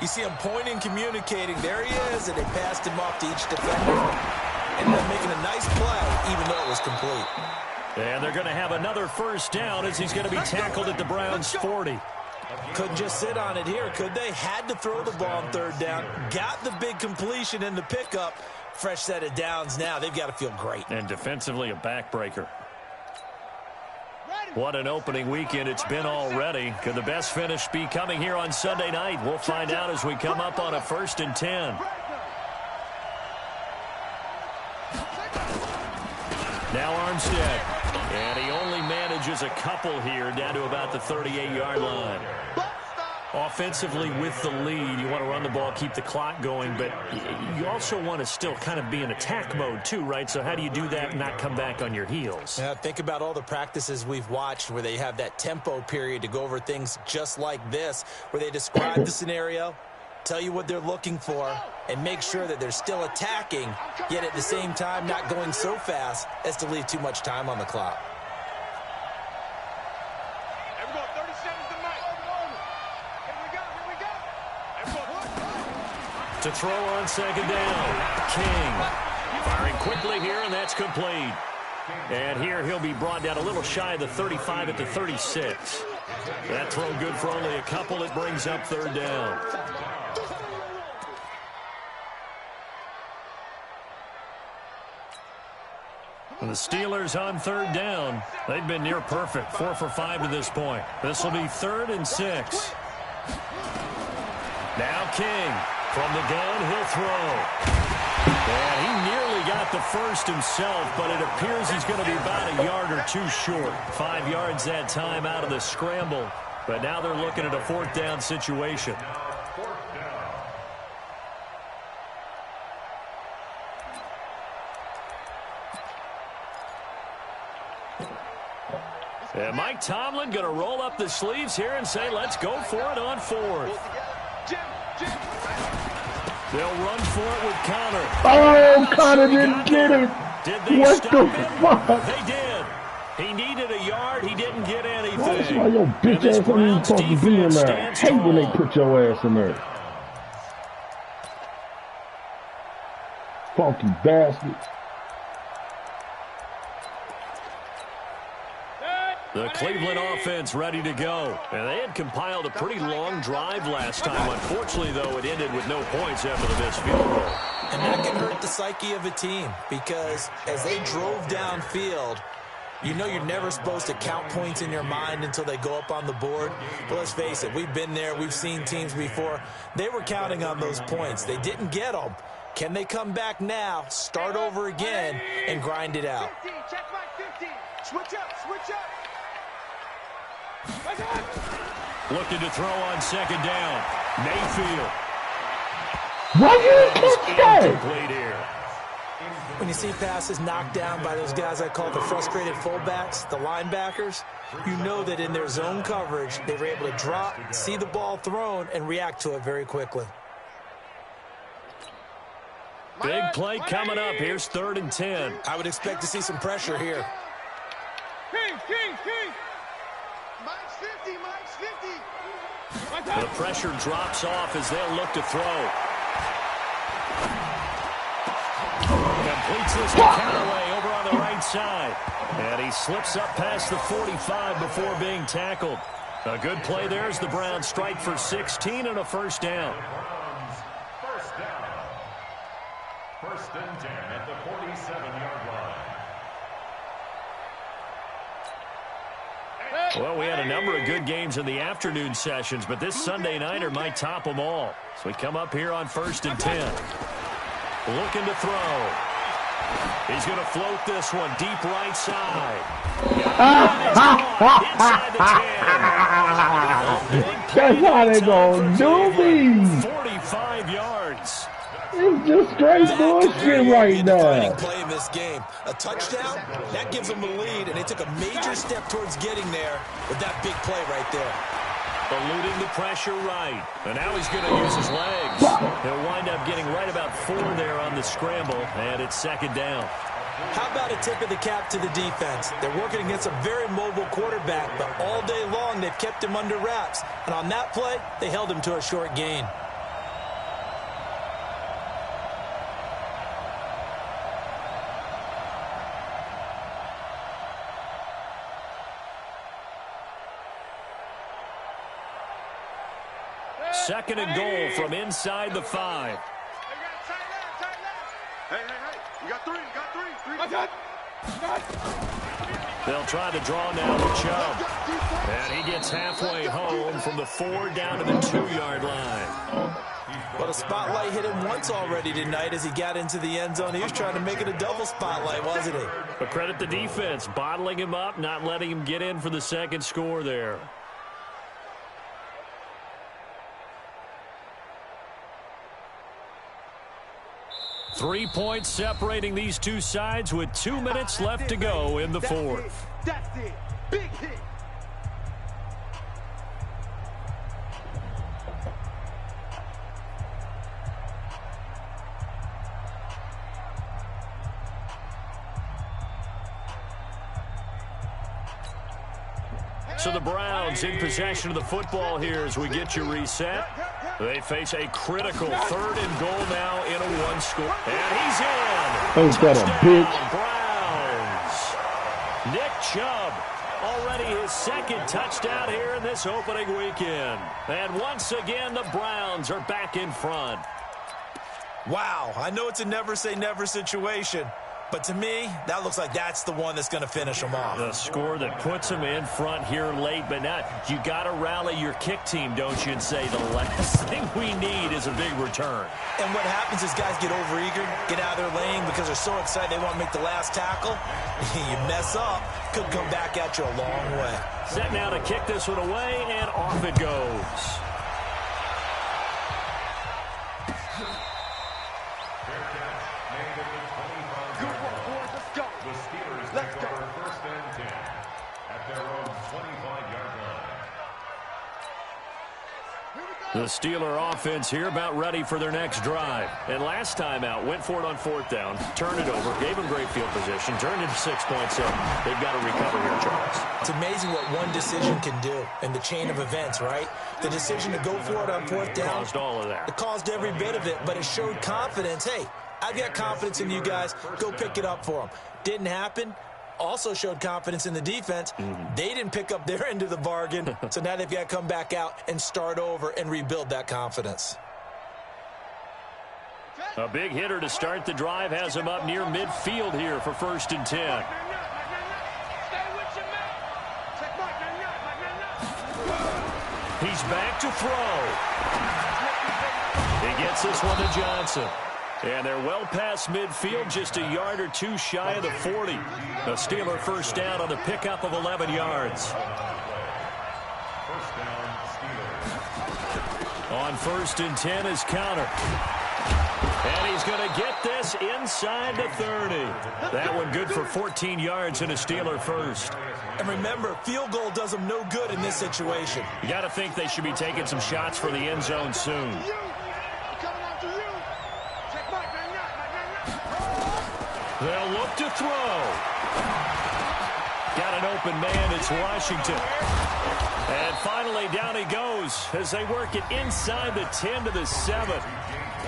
you see him pointing, communicating. There he is, and they passed him off to each defender. Ended up making a nice play, even though it was complete. And they're going to have another 1st down as he's going to be tackled at the Browns' 40. Couldn't just sit on it here, could they? Had to throw the ball on 3rd down. Got the big completion in the pickup. Fresh set of downs now. They've got to feel great. And defensively, a backbreaker. What an opening weekend it's been already. Could the best finish be coming here on Sunday night? We'll find out as we come up on a 1st and 10. Now Armstead. And he only manages a couple here down to about the 38-yard line. Offensively with the lead, you want to run the ball, keep the clock going, but you also want to still kind of be in attack mode too, right? So how do you do that and not come back on your heels? Yeah, think about all the practices we've watched where they have that tempo period to go over things just like this, where they describe the scenario, tell you what they're looking for, and make sure that they're still attacking, yet at the same time not going so fast as to leave too much time on the clock. To throw on 2nd down, King. Firing quickly here, and that's complete. And here he'll be brought down a little shy of the 35 at the 36. That throw good for only a couple. It brings up 3rd down. And the Steelers on 3rd down. They've been near perfect, 4 for 5 to this point. This will be 3rd and 6. Now King. From the gun, he'll throw. And he nearly got the 1st himself, but it appears he's going to be about a yard or 2 short. 5 yards that time out of the scramble. But now they're looking at a 4th down situation. And Mike Tomlin going to roll up the sleeves here and say, let's go for it on 4th. They'll run for it with Connor. Oh, Connor didn't get it. Did they What stop the him? fuck? They did. He needed a yard. He didn't get anything. That's why your bitch ass ain't even supposed to be in there. I hate when they put your ass in there. funky bastard. The Cleveland offense ready to go. And they had compiled a pretty long drive last time. Unfortunately, though, it ended with no points after the missed field goal. And that can hurt the psyche of a team because as they drove downfield, you know you're never supposed to count points in your mind until they go up on the board. But let's face it, we've been there. We've seen teams before. They were counting on those points. They didn't get them. Can they come back now, start over again, and grind it out? 15, check my 15. Switch up, switch up. Looking to throw on second down. Mayfield. Why you catch that? Incomplete here. When you see passes knocked down by those guys I call the frustrated fullbacks, the linebackers, you know that in their zone coverage, they were able to drop, see the ball thrown, and react to it very quickly. Big play coming up. Here's 3rd and 10. I would expect to see some pressure here. King. Mike's 50, Mike's 50. The pressure drops off as they'll look to throw. Completes this to Callaway over on the right side. And he slips up past the 45 before being tackled. A good play there as the Browns strike for 16 and a first down. First down. 1st and 10 at the 47-yard line. Well, we had a number of good games in the afternoon sessions, but this Sunday nighter might top them all. So we come up here on 1st and 10. Looking to throw. He's going to float this one deep right side. Inside the 10. That's how they gonna do me. 45 yards. It's just straight bullshit right now. Play in this game. A touchdown, that gives them a lead, and they took a major step towards getting there with that big play right there. Eluding the pressure right. And now he's going to use his legs. He'll wind up getting right about 4 there on the scramble, and it's 2nd down. How about a tip of the cap to the defense? They're working against a very mobile quarterback, but all day long they've kept him under wraps. And on that play, they held him to a short gain. Second and goal from inside the 5. Hey, you got 3, They'll try to draw now with Chubb. And he gets halfway home from the 4 down to the 2-yard line. Well, the spotlight hit him once already tonight as he got into the end zone. He was trying to make it a double spotlight, wasn't he? But credit the defense, bottling him up, not letting him get in for the second score there. Three points separating these two sides with 2 minutes left to go in the 4th. That's it. Big hit. So the Browns in possession of the football here as we get you reset. They face a critical 3rd and goal now in a 1-score. And he's in. Ain't that a bitch? Browns. Nick Chubb, already his 2nd touchdown here in this opening weekend. And once again, the Browns are back in front. Wow, I know it's a never say never situation, but to me, that looks like that's the one that's going to finish them off. The score that puts them in front here late, but now you got to rally your kick team, don't you, and say the last thing we need is a big return. And what happens is guys get overeager, get out of their lane because they're so excited they want to make the last tackle. You mess up, could come back at you a long way. Set now to kick this one away, and off it goes. The Steelers take over 1st and 10 at their own 25-yard line. The Steeler offense here about ready for their next drive. And last time out, went for it on 4th down, turned it over, gave them great field position, turned into 6 points. So they've got to recover here, Charles. It's amazing what one decision can do in the chain of events, right? The decision to go for it on 4th down. Caused all of that. It caused every bit of it, but it showed confidence. Hey, I've got confidence in you guys. Go pick it up for them. Didn't happen. Also showed confidence in the defense. They didn't pick up their end of the bargain, so now they've got to come back out and start over and rebuild that confidence. A big hitter to start the drive has him up near midfield here for 1st and 10. He's back to throw. He gets this one to Johnson. And they're well past midfield, just a yard or two shy of the 40. A Steeler first down on the pickup of 11 yards. First down, Steelers. On 1st and 10 is counter. And he's going to get this inside the 30. That one good for 14 yards and a Steeler first. And remember, field goal does them no good in this situation. You got to think they should be taking some shots for the end zone soon. They'll look to throw. Got an open man. It's Washington. And finally, down he goes as they work it inside the 10 to the 7.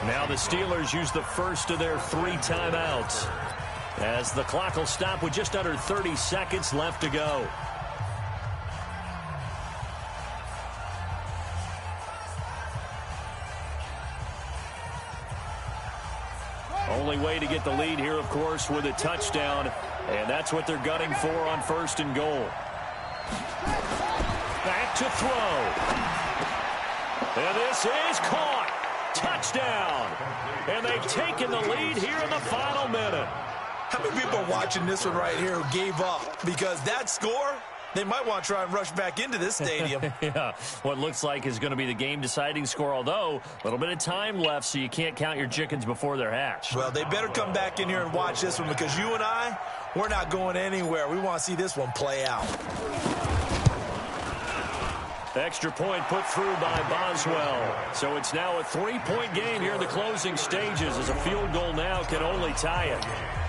Now the Steelers use the first of their 3 timeouts as the clock will stop with just under 30 seconds left to go. Only way to get the lead here, of course, with a touchdown, and that's what they're gunning for on 1st and goal. Back to throw. And this is caught. Touchdown. And they've taken the lead here in the final minute. How many people are watching this one right here who gave up? Because that score, they might want to try and rush back into this stadium. Yeah, what looks like is going to be the game-deciding score, although a little bit of time left, so you can't count your chickens before they're hatched. Well, they better come back in here and watch this one because you and I, we're not going anywhere. We want to see this one play out. Extra point put through by Boswell. So it's now a 3-point game here in the closing stages as a field goal now can only tie it.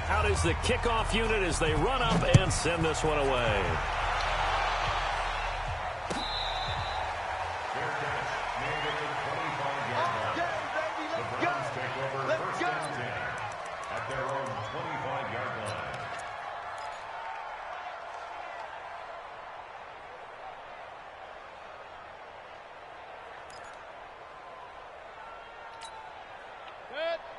Out is the kickoff unit as they run up and send this one away.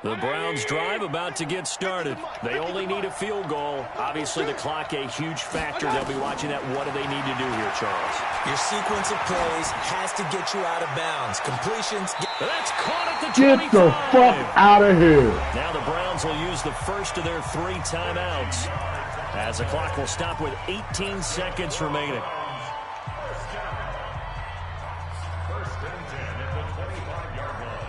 The Browns drive about to get started. They only need a field goal. Obviously, the clock a huge factor. They'll be watching that. What do they need to do here, Charles? Your sequence of plays has to get you out of bounds. Completions. That's caught at the 25. Get the fuck out of here. Now the Browns will use the first of their 3 timeouts as the clock will stop with 18 seconds remaining. First and 10 at the 25-yard line.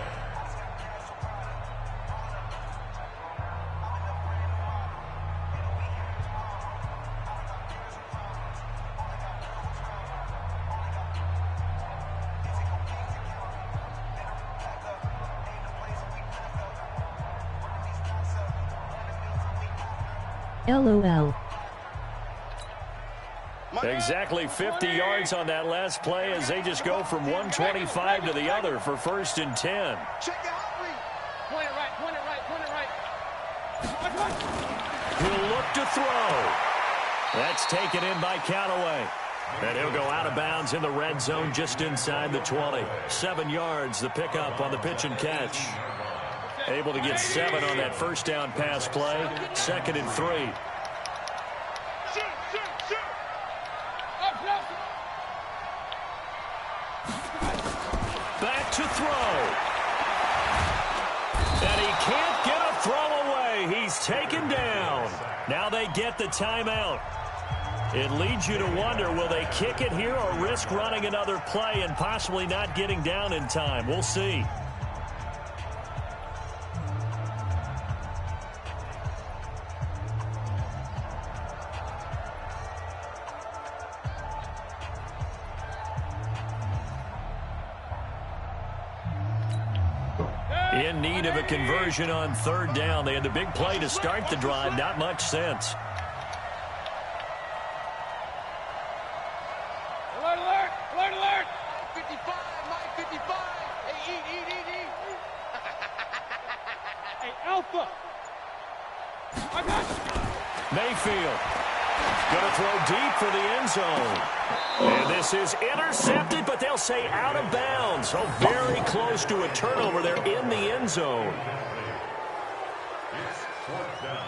LOL. Exactly 50 yards on that last play as they just go from 125 to the other for 1st and 10. Check it out. Point it right, point it right, point it right. He'll look to throw. That's taken in by Callaway. And he'll go out of bounds in the red zone just inside the 20. 7 yards, the pickup on the pitch and catch. Able to get 7 on that first down pass play. 2nd and 3. Back to throw. And he can't get a throw away. He's taken down. Now they get the timeout. It leads you to wonder, will they kick it here or risk running another play and possibly not getting down in time? We'll see. In need of a conversion on 3rd down. They had the big play to start the drive. Not much sense. Alert, alert, alert, alert. 55, Mike, 55. Hey, eat. Hey, Alpha, Mayfield going to throw deep for the end zone. And this is intercepted, but they'll say out of bounds. So very close to a turnover there in the end zone. It's fourth down.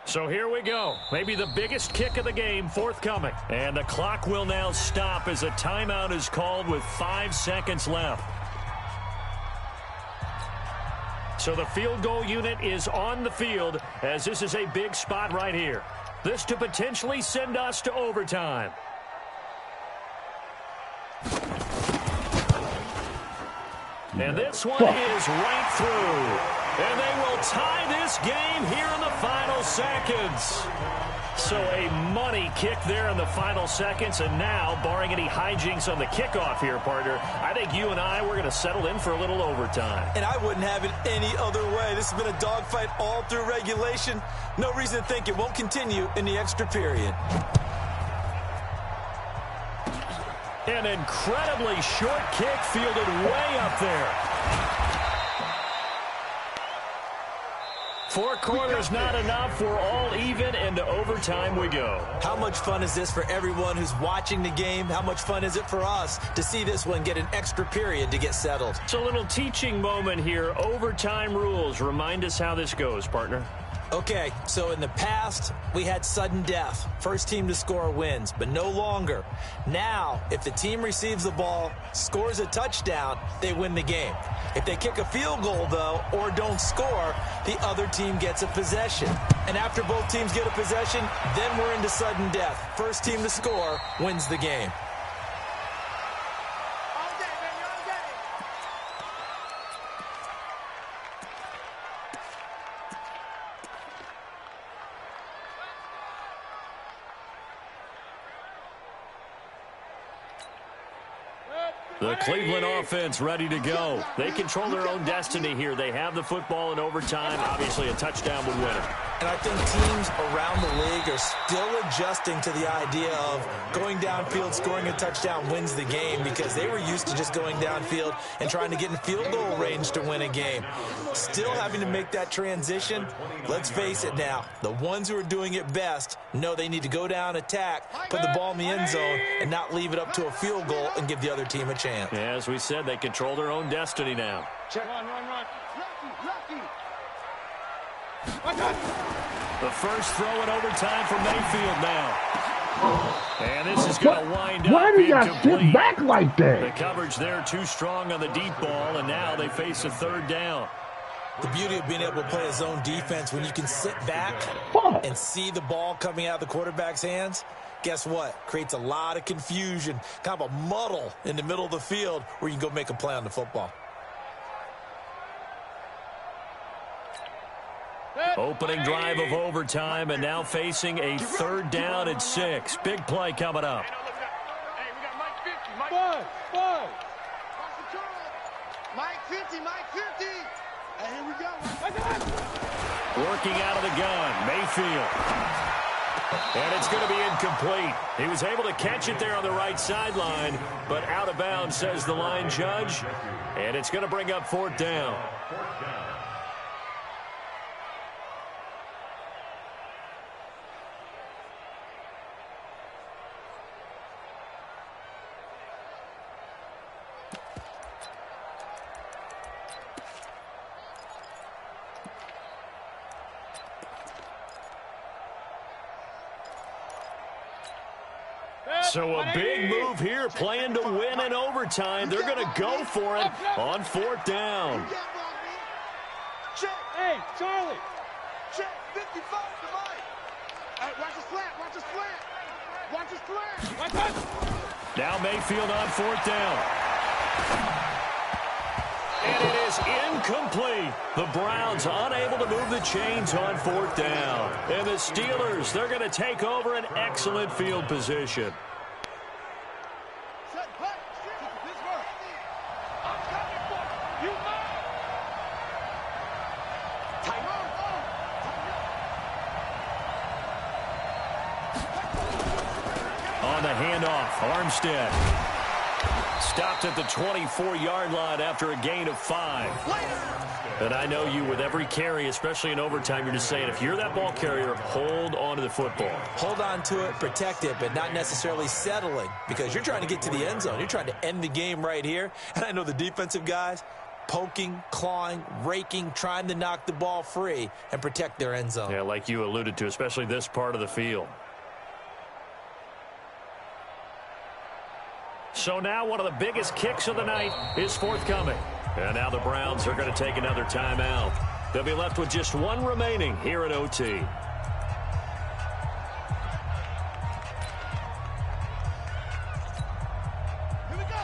So here we go. Maybe the biggest kick of the game forthcoming. And the clock will now stop as a timeout is called with 5 seconds left. So the field goal unit is on the field as this is a big spot right here. This to potentially send us to overtime. And this one is right through. And they will tie this game here in the final seconds. So a money kick there in the final seconds. And now, barring any hijinks on the kickoff here, partner, I think you and I, we're going to settle in for a little overtime. And I wouldn't have it any other way. This has been a dogfight all through regulation. No reason to think it won't continue in the extra period. An incredibly short kick fielded way up there. 4 quarters not enough. We're all even, and to overtime we go. How much fun is this for everyone who's watching the game? How much fun is it for us to see this one get an extra period to get settled? It's a little teaching moment here. Overtime rules. Remind us how this goes, partner. Okay, so in the past, we had sudden death. First team to score wins, but no longer. Now, if the team receives the ball, scores a touchdown, they win the game. If they kick a field goal, though, or don't score, the other team gets a possession. And after both teams get a possession, then we're into sudden death. First team to score wins the game. The Cleveland offense ready to go. They control their own destiny here. They have the football in overtime. Obviously, a touchdown would win it. And I think teams around the league are still adjusting to the idea of going downfield, scoring a touchdown wins the game, because they were used to just going downfield and trying to get in field goal range to win a game. Still having to make that transition. Let's face it now, the ones who are doing it best know they need to go down, attack, put the ball in the end zone, and not leave it up to a field goal and give the other team a chance. Yeah, as we said, they control their own destiny now. Check. Run. Lucky. The first throw in overtime for Mayfield now. And this is going to wind up Why did you incomplete. sit back like The that? coverage there too strong on the deep ball, and now they face a third down. The beauty of being able to play a zone defense when you can sit back and see the ball coming out of the quarterback's hands, guess what? Creates a lot of confusion, kind of a muddle in the middle of the field where you can go make a play on the football. Opening drive of overtime, and now facing a third down and 6. Big play coming up. Hey, we got Mike 50. Mike 5. Mike 50. Hey, here we go. Working out of the gun, Mayfield. And it's going to be incomplete. He was able to catch it there on the right sideline, but out of bounds, says the line judge. And it's going to bring up fourth down. So a big move here, playing to win in overtime. They're going to go for it on fourth down. Check. Hey, Charlie. Check. 55 to Mike. Hey, watch the slant. Now Mayfield on fourth down. And it is incomplete. The Browns unable to move the chains on fourth down. And the Steelers, they're going to take over an excellent field position. Armstead stopped at the 24-yard line after a gain of 5. And I know you, with every carry, especially in overtime, you're just saying, if you're that ball carrier, hold on to the football. Hold on to it, protect it, but not necessarily settling, because you're trying to get to the end zone. You're trying to end the game right here. And I know the defensive guys poking, clawing, raking, trying to knock the ball free and protect their end zone. Yeah, like you alluded to, especially this part of the field. So now one of the biggest kicks of the night is forthcoming. And now the Browns are going to take another timeout. They'll be left with just one remaining here at OT. Here we go.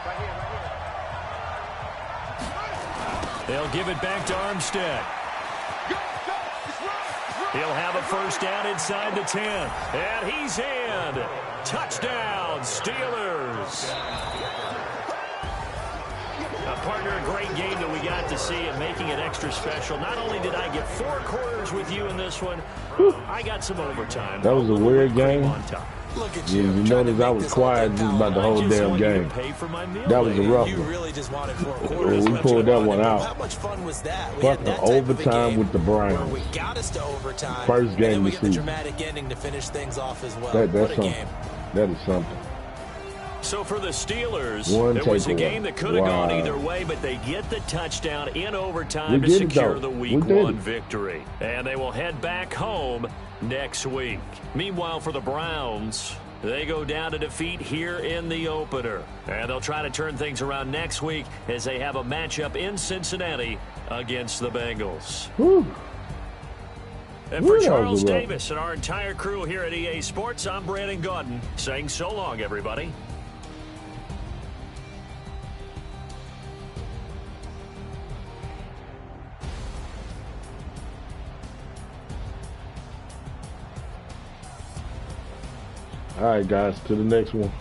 Right here. They'll give it back to Armstead. He'll have a first down inside the 10. And he's in. Touchdown, Steelers. Partner, a great game that we got to see and making it extra special. Not only did I get 4 quarters with you in this one, I got some overtime. That was a weird game. Look at You you. notice I was quiet just about the whole damn game. That was a rough You one. really just wanted 4 quarters. We pulled that one out. How much fun was that? We had Fucking that type of a overtime game with the where Browns. we got us to overtime. First and game then we this get the season. dramatic ending to finish things off as well. That's What a something. game. That is something. So for the Steelers, One it was a takeaway. game that could have gone Wow. either way, but they get the touchdown in overtime We to did it, secure though. the We Week did 1 it. victory. And they will head back home next week. Meanwhile, for the Browns, they go down to defeat here in the opener. And they'll try to turn things around next week as they have a matchup in Cincinnati against the Bengals. Whew. And for Woo, that was Charles a rough. Davis and our entire crew here at EA Sports, I'm Brandon Gaudin saying so long, everybody. All right, guys, to the next one.